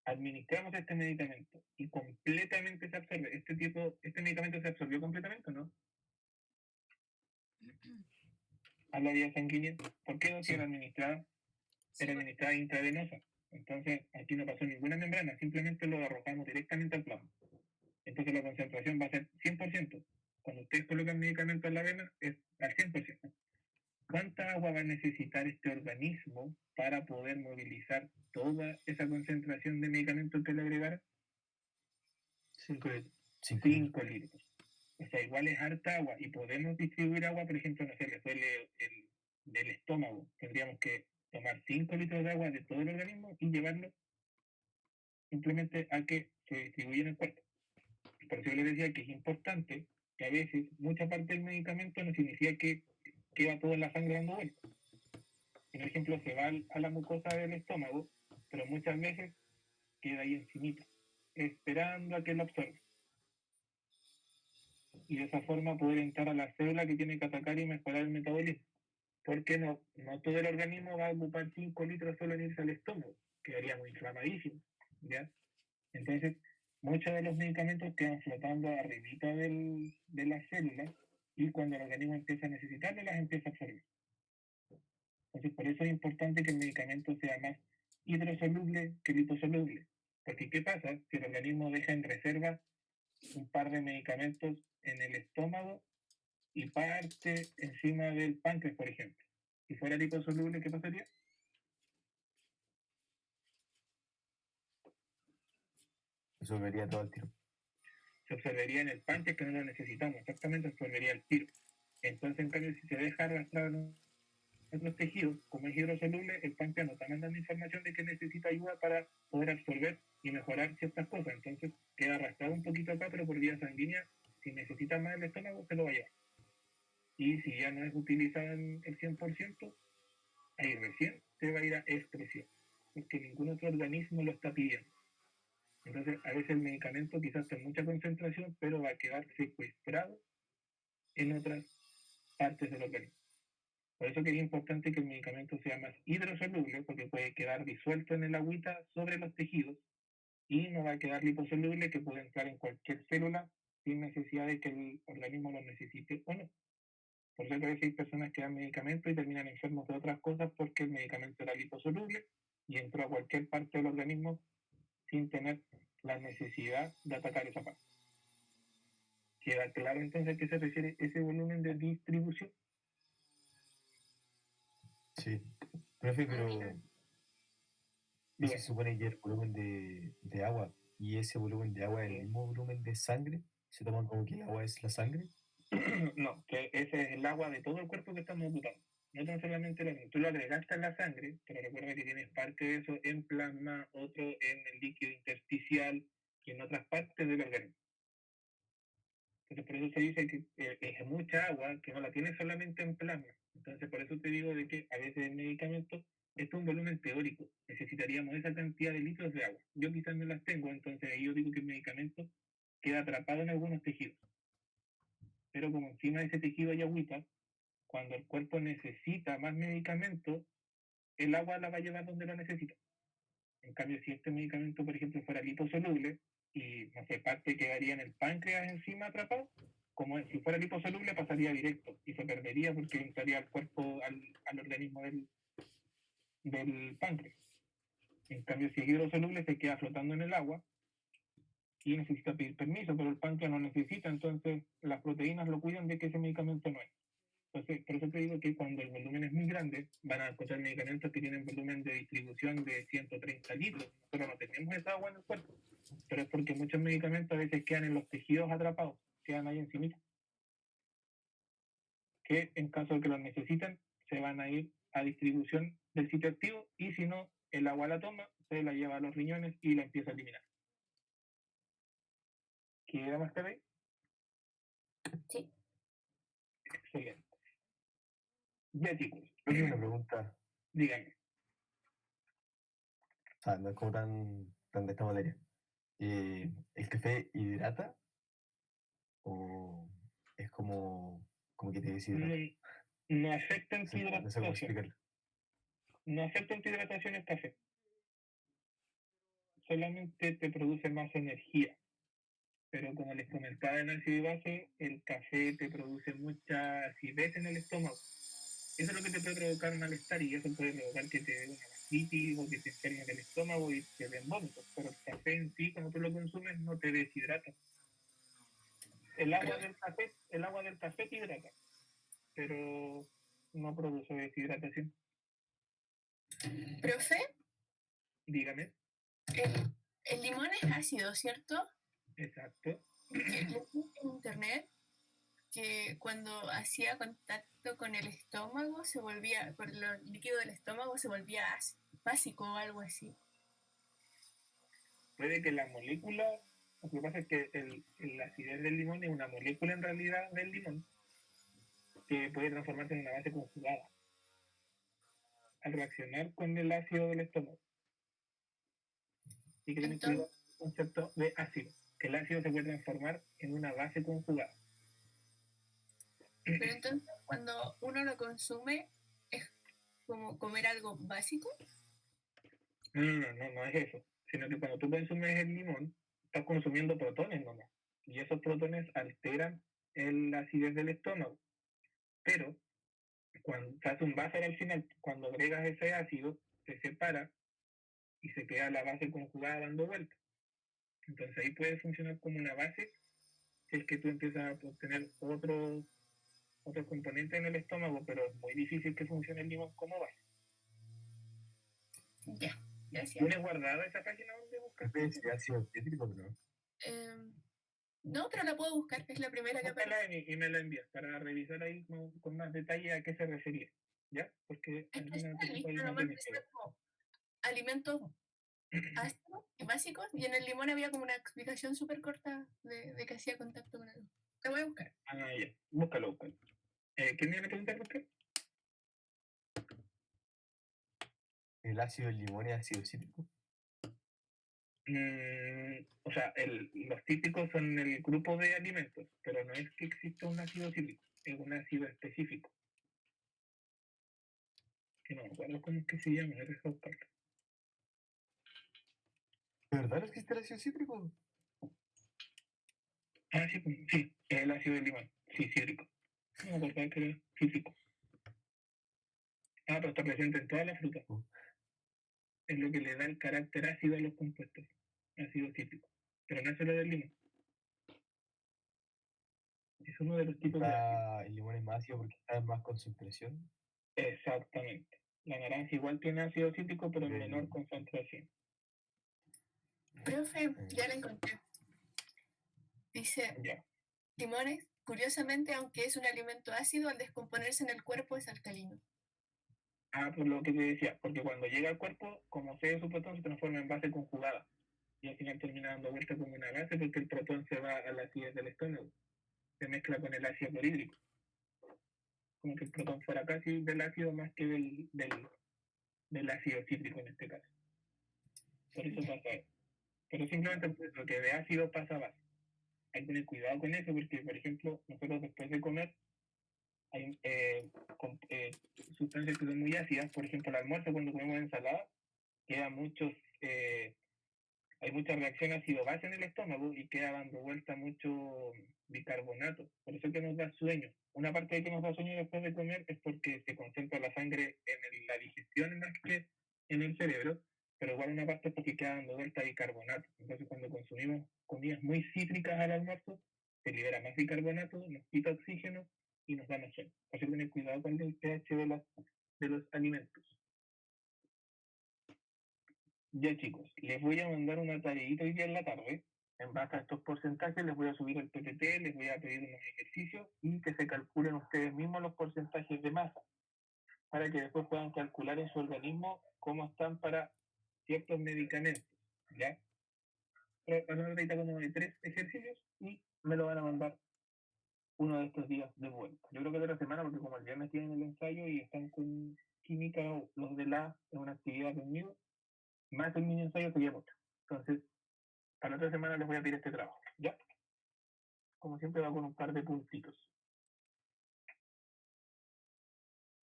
administramos este medicamento y completamente se absorbe, este medicamento se absorbió completamente, ¿no? A la vía sanguínea. ¿Por qué no? Si era administrada? Era administrada intravenosa. Entonces, aquí no pasó ninguna membrana, simplemente lo arrojamos directamente al plasma. Entonces, la concentración va a ser 100%. Cuando ustedes colocan medicamento en la vena, es al 100%. ¿Cuánta agua va a necesitar este organismo para poder movilizar toda esa concentración de medicamento que le agregaron? 5 litros. 5 litros. O sea, igual es harta agua y podemos distribuir agua, por ejemplo, no sé, le duele del estómago. Tendríamos que tomar 5 litros de agua de todo el organismo y llevarlo simplemente a que se distribuya en el cuerpo. Por eso yo les decía que es importante que a veces mucha parte del medicamento no significa que queda todo en la sangre dando vueltas. Por ejemplo, se va a la mucosa del estómago, pero muchas veces queda ahí encimita, esperando a que lo absorba. Y de esa forma poder entrar a la célula que tiene que atacar y mejorar el metabolismo. Porque no todo el organismo va a ocupar 5 litros solo en irse al estómago, quedaría muy inflamadísimo, ¿ya? Entonces, muchos de los medicamentos quedan flotando arribita de las células y cuando el organismo empieza a necesitarlas, las empieza a absorber. Entonces, por eso es importante que el medicamento sea más hidrosoluble que liposoluble. Porque ¿qué pasa si el organismo deja en reserva un par de medicamentos en el estómago y parte encima del páncreas, por ejemplo? Si fuera liposoluble, ¿qué pasaría? Eso vería todo el tiro. Se absorbería en el páncreas, que no lo necesitamos, exactamente, absorbería el tiro. Entonces, en cambio, si se deja arrastrar en otros tejidos, como es hidrosoluble, el páncreas nos está mandando información de que necesita ayuda para poder absorber y mejorar ciertas cosas. Entonces, queda arrastrado un poquito acá, pero por vía sanguínea, si necesita más el estómago, se lo va a llevar. Y si ya no es utilizado en el 100%, ahí recién se va a ir a excreción, porque ningún otro organismo lo está pidiendo. Entonces, a veces el medicamento quizás está en mucha concentración, pero va a quedar secuestrado en otras partes del organismo. Por eso que es importante que el medicamento sea más hidrosoluble, porque puede quedar disuelto en el agüita sobre los tejidos y no va a quedar liposoluble, que puede entrar en cualquier célula sin necesidad de que el organismo lo necesite o no. Por eso que a veces hay personas que dan medicamentos y terminan enfermos de otras cosas porque el medicamento era liposoluble y entró a cualquier parte del organismo sin tener la necesidad de atacar esa parte. ¿Queda claro entonces a qué se refiere ese volumen de distribución? Sí. Profe, pero Amiga, eso se supone que es el volumen de agua. Y ese volumen de agua es el mismo volumen de sangre. Se toman como que el agua es la sangre. No, que ese es el agua de todo el cuerpo que estamos ocupando. No tan solamente la tú lo agregaste en la sangre, pero recuerda que tienes parte de eso en plasma, otro en el líquido intersticial y en otras partes del organismo. Entonces, por eso se dice que es mucha agua que no la tienes solamente en plasma. Entonces, por eso te digo de que a veces el medicamento, esto es un volumen teórico. Necesitaríamos esa cantidad de litros de agua. Yo quizás no las tengo, entonces ahí yo digo que el medicamento queda atrapado en algunos tejidos. Pero como encima de ese tejido hay agüita, cuando el cuerpo necesita más medicamento, el agua la va a llevar donde lo necesita. En cambio, si este medicamento, por ejemplo, fuera liposoluble y, no sé, parte quedaría en el páncreas encima atrapado, como si fuera liposoluble pasaría directo y se perdería porque entraría al cuerpo, al organismo del páncreas. En cambio, si es hidrosoluble, se queda flotando en el agua y necesita pedir permiso, pero el páncreas no necesita, entonces las proteínas lo cuidan de que ese medicamento no es. Entonces, por eso te digo que cuando el volumen es muy grande, van a encontrar medicamentos que tienen volumen de distribución de 130 litros. Nosotros no tenemos esa agua en el cuerpo, pero es porque muchos medicamentos a veces quedan en los tejidos atrapados, quedan ahí encima, que en caso de que los necesiten, se van a ir a distribución del sitio activo y si no, el agua la toma, se la lleva a los riñones y la empieza a eliminar. ¿Queda más tarde? sí. Excelente. Ya chicos, Profe, una pregunta. díganme. O sea, no es como tan de esta materia. ¿El café hidrata? ¿O es como que te deshidrata? No afecta en tu No sé cómo hidratación. explicarlo. No afecta en tu hidratación el café. Solamente te produce más energía. Pero como les comentaba en ácido y base, el café te produce mucha acidez en el estómago. Eso es lo que te puede provocar malestar y eso puede provocar que te dé una gastritis o que te enfermes del estómago y te den vómitos. Pero el café en sí, cuando tú lo consumes, no te deshidrata. El agua del café te hidrata, pero no produce deshidratación. Profe, Dígame. el limón es ácido, ¿cierto? Exacto. Porque leí en internet que cuando hacía contacto con el estómago se volvía, con el líquido del estómago se volvía básico o algo así. Puede que la molécula, lo que pasa es que la acidez del limón es una molécula en realidad del limón que puede transformarse en una base conjugada al reaccionar con el ácido del estómago. Y que tiene que Entonces, el concepto de ácido, que el ácido se puede transformar en una base conjugada. pero entonces cuando uno lo consume es como comer algo básico. No es eso, sino que cuando tú consumes el limón, estás consumiendo protones nomás, y esos protones alteran la acidez del estómago, pero cuando se hace un buffer al final, cuando agregas ese ácido, se separa y se queda la base conjugada dando vueltas. Entonces ahí puede funcionar como una base si es que tú empiezas a obtener otros componentes en el estómago, pero es muy difícil que funcione el limón como base. Ya, gracias. ¿Tienes guardada esa página donde buscas? Creo que sí, ácido cítrico, pero no. No, pero la puedo buscar, es la primera que aparece. Búscala y me la envías para revisar ahí con más detalle a qué se refería. ¿Ya? Porque Es al que final está ahí lista, no nomás te decía como alimentos ácidos y básicos, y en el limón había como una explicación súper corta de que hacía contacto con algo. La voy a buscar. Ah, ya. Búscalo. ¿Quién me iba a preguntar por qué? El ácido del limón es ácido cítrico. O sea, los típicos son el grupo de alimentos, pero no es que exista un ácido cítrico, es un ácido específico. Que no me acuerdo cómo es que se llama, es buscarlo. ¿De verdad no existe el ácido cítrico? Ah, sí, pues, sí, es el ácido de limón, sí, cítrico. No me acordaba que era cítrico. Ah, pero está presente en toda la fruta. Es lo que le da el carácter ácido a los compuestos, ácido cítrico. Pero no es solo del limón. Es uno de los tipos de ácido. El limón es más ácido porque está en más concentración. Exactamente. La naranja igual tiene ácido cítrico, pero en Del- menor concentración. Profe, ya la encontré. Dice, Ya. limones, curiosamente, aunque es un alimento ácido, al descomponerse en el cuerpo es alcalino. Ah, por lo que te decía, porque cuando llega al cuerpo, como sede su protón, se transforma en base conjugada. Y al final termina dando vuelta como una base porque el protón se va a la acidez del estómago. Se mezcla con el ácido clorhídrico. Como que el protón fuera casi del ácido más que del ácido cítrico en este caso. Por eso pasa eso. Pero simplemente por eso, que de ácido pasa a base. Hay que tener cuidado con eso porque, por ejemplo, nosotros después de comer hay sustancias que son muy ácidas. Por ejemplo, el almuerzo, cuando comemos ensalada, queda hay mucha reacción ácido-base en el estómago y queda dando vuelta mucho bicarbonato. Por eso que nos da sueño. Una parte de que nos da sueño después de comer es porque se concentra la sangre en la digestión más que en el cerebro, pero igual una parte es porque queda dando vuelta bicarbonato. Entonces cuando consumimos comidas muy cítricas al almuerzo, se libera más bicarbonato, nos quita oxígeno y nos da más sueño. Así que tener cuidado con el pH de los alimentos. Ya chicos, les voy a mandar una tareita hoy día en la tarde. En base a estos porcentajes les voy a subir el PPT, les voy a pedir unos ejercicios y que se calculen ustedes mismos los porcentajes de masa para que después puedan calcular en su organismo cómo están para ciertos medicamentos. ¿Ya? Pero van a una tareita como de 3 ejercicios y me lo van a mandar uno de estos días de vuelta. Yo creo que de la semana, porque como el viernes tienen el ensayo y están con química, los de la en una actividad conmigo, más el mini ensayo sería mucho. Entonces, para la otra semana les voy a pedir este trabajo, ¿ya? Como siempre va con un par de puntitos.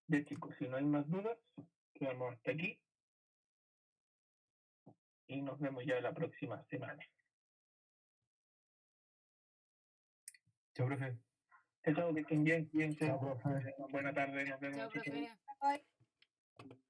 Ya chicos, si no hay más dudas, quedamos hasta aquí. Y nos vemos ya la próxima semana. Chao, profe. Chao, que estén bien, cuídense. Chao, profe. Buena tarde, nos vemos. Chao, chau, chau. profe. Bye.